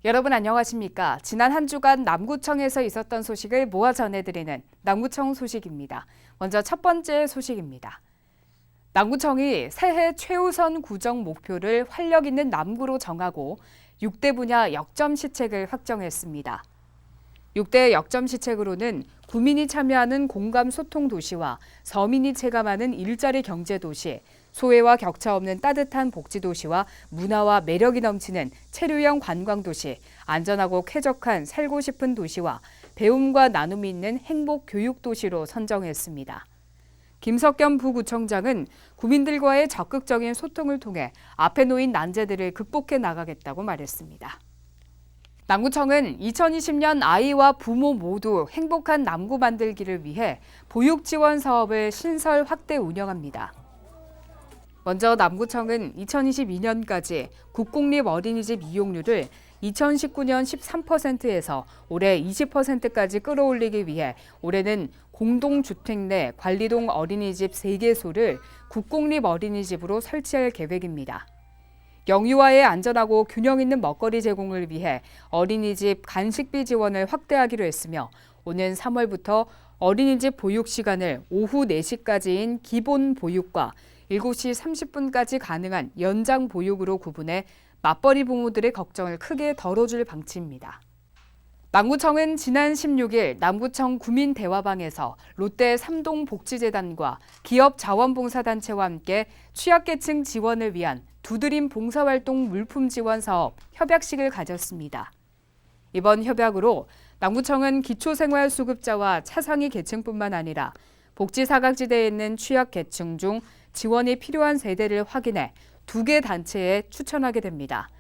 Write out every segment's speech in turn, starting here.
여러분 안녕하십니까? 지난 한 주간 남구청에서 있었던 소식을 모아 전해드리는 남구청 소식입니다. 먼저 첫 번째 소식입니다. 남구청이 새해 최우선 구정 목표를 활력 있는 남구로 정하고 6대 분야 역점 시책을 확정했습니다. 6대 역점 시책으로는 구민이 참여하는 공감 소통 도시와 서민이 체감하는 일자리 경제 도시, 소외와 격차 없는 따뜻한 복지 도시와 문화와 매력이 넘치는 체류형 관광 도시, 안전하고 쾌적한 살고 싶은 도시와 배움과 나눔이 있는 행복 교육 도시로 선정했습니다. 김석겸 부구청장은 구민들과의 적극적인 소통을 통해 앞에 놓인 난제들을 극복해 나가겠다고 말했습니다. 남구청은 2020년 아이와 부모 모두 행복한 남구 만들기를 위해 보육 지원 사업을 신설 확대 운영합니다. 먼저 남구청은 2022년까지 국공립 어린이집 이용률을 2019년 13%에서 올해 20%까지 끌어올리기 위해 올해는 공동주택 내 관리동 어린이집 3개소를 국공립 어린이집으로 설치할 계획입니다. 영유아의 안전하고 균형 있는 먹거리 제공을 위해 어린이집 간식비 지원을 확대하기로 했으며 오는 3월부터 어린이집 보육 시간을 오후 4시까지인 기본 보육과 7시 30분까지 가능한 연장 보육으로 구분해 맞벌이 부모들의 걱정을 크게 덜어줄 방침입니다. 남구청은 지난 16일 남구청 구민대화방에서 롯데 삼동복지재단과 기업자원봉사단체와 함께 취약계층 지원을 위한 두드림 봉사활동 물품 지원 사업 협약식을 가졌습니다. 이번 협약으로 남구청은 기초생활수급자와 차상위 계층뿐만 아니라 복지사각지대에 있는 취약계층 중 지원이 필요한 세대를 확인해 2개 단체에 추천하게 됩니다.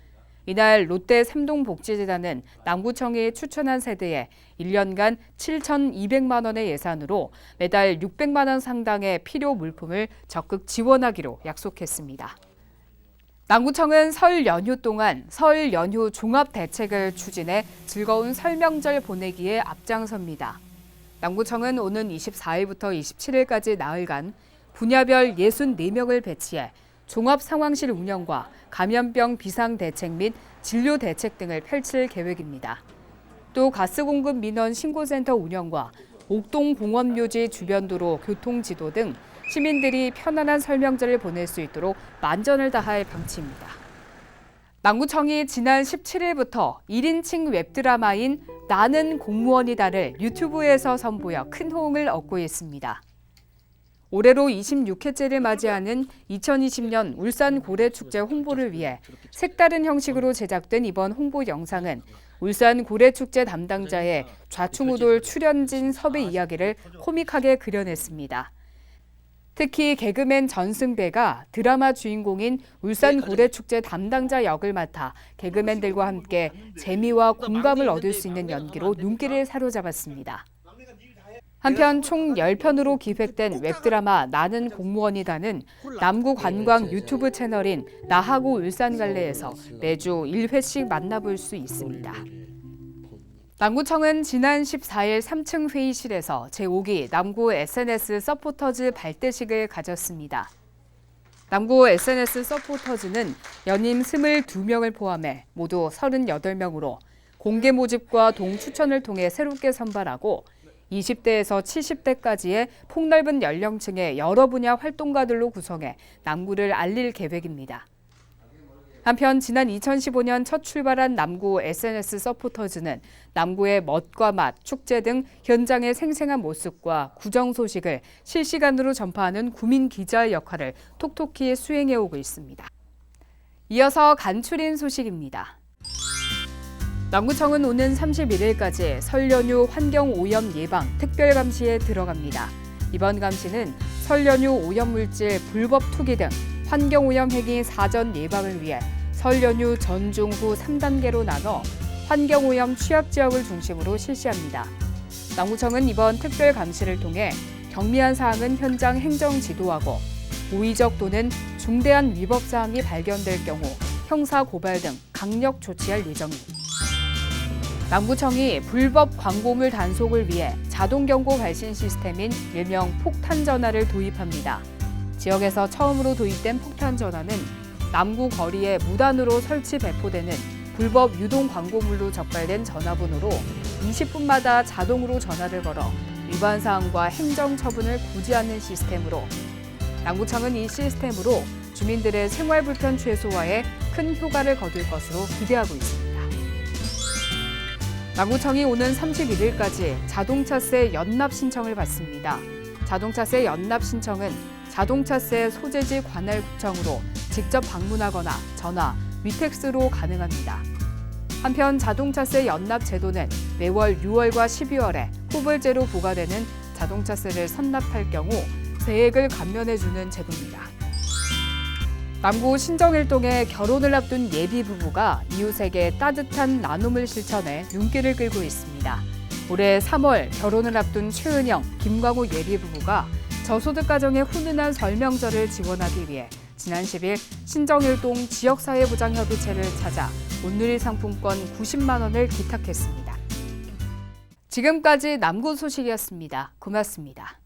이날 롯데 삼동복지재단은 남구청이 추천한 세대에 1년간 7,200만 원의 예산으로 매달 600만 원 상당의 필요 물품을 적극 지원하기로 약속했습니다. 남구청은 설 연휴 동안 설 연휴 종합 대책을 추진해 즐거운 설 명절 보내기에 앞장섭니다. 남구청은 오는 24일부터 27일까지 나흘간 분야별 64명을 배치해 종합 상황실 운영과 감염병 비상 대책 및 진료 대책 등을 펼칠 계획입니다. 또 가스 공급 민원 신고센터 운영과 옥동 공원묘지 주변 도로 교통 지도 등 시민들이 편안한 설 명절을 보낼 수 있도록 만전을 다할 방침입니다. 남구청이 지난 17일부터 1인칭 웹드라마인 나는 공무원이다를 유튜브에서 선보여 큰 호응을 얻고 있습니다. 올해로 26회째를 맞이하는 2020년 울산 고래축제 홍보를 위해 색다른 형식으로 제작된 이번 홍보 영상은 울산 고래축제 담당자의 좌충우돌 출연진 섭외 이야기를 코믹하게 그려냈습니다. 특히 개그맨 전승배가 드라마 주인공인 울산 고래축제 담당자 역을 맡아 개그맨들과 함께 재미와 공감을 얻을 수 있는 연기로 눈길을 사로잡았습니다. 한편 총 10편으로 기획된 웹드라마 나는 공무원이다는 남구 관광 유튜브 채널인 나하고 울산갈래에서 매주 1회씩 만나볼 수 있습니다. 남구청은 지난 14일 3층 회의실에서 제5기 남구 SNS 서포터즈 발대식을 가졌습니다. 남구 SNS 서포터즈는 연임 22명을 포함해 모두 38명으로 공개 모집과 동추천을 통해 새롭게 선발하고 20대에서 70대까지의 폭넓은 연령층의 여러 분야 활동가들로 구성해 남구를 알릴 계획입니다. 한편 지난 2015년 첫 출발한 남구 SNS 서포터즈는 남구의 멋과 맛, 축제 등 현장의 생생한 모습과 구정 소식을 실시간으로 전파하는 구민 기자의 역할을 톡톡히 수행해오고 있습니다. 이어서 간추린 소식입니다. 남구청은 오는 31일까지 설 연휴 환경오염 예방 특별감시에 들어갑니다. 이번 감시는 설 연휴 오염물질 불법 투기 등 환경오염 행위 사전 예방을 위해 설 연휴 전, 중, 후 3단계로 나눠 환경오염 취약지역을 중심으로 실시합니다. 남구청은 이번 특별감시를 통해 경미한 사항은 현장 행정 지도하고 고의적 또는 중대한 위법 사항이 발견될 경우 형사 고발 등 강력 조치할 예정입니다. 남구청이 불법 광고물 단속을 위해 자동 경고 발신 시스템인 일명 폭탄 전화를 도입합니다. 지역에서 처음으로 도입된 폭탄 전화는 남구 거리에 무단으로 설치 배포되는 불법 유동 광고물로 적발된 전화번호로 20분마다 자동으로 전화를 걸어 위반 사항과 행정 처분을 구제하는 시스템으로 남구청은 이 시스템으로 주민들의 생활 불편 최소화에 큰 효과를 거둘 것으로 기대하고 있습니다. 남구청이 오는 31일까지 자동차세 연납 신청을 받습니다. 자동차세 연납 신청은 자동차세 소재지 관할 구청으로 직접 방문하거나 전화, 위택스로 가능합니다. 한편 자동차세 연납 제도는 매월 6월과 12월에 후불제로 부과되는 자동차세를 선납할 경우 세액을 감면해주는 제도입니다. 남구 신정일동에 결혼을 앞둔 예비 부부가 이웃에게 따뜻한 나눔을 실천해 눈길을 끌고 있습니다. 올해 3월 결혼을 앞둔 최은영, 김광우 예비 부부가 저소득 가정의 훈훈한 설 명절을 지원하기 위해 지난 10일 신정일동 지역사회보장협의체를 찾아 온누리 상품권 90만 원을 기탁했습니다. 지금까지 남구 소식이었습니다. 고맙습니다.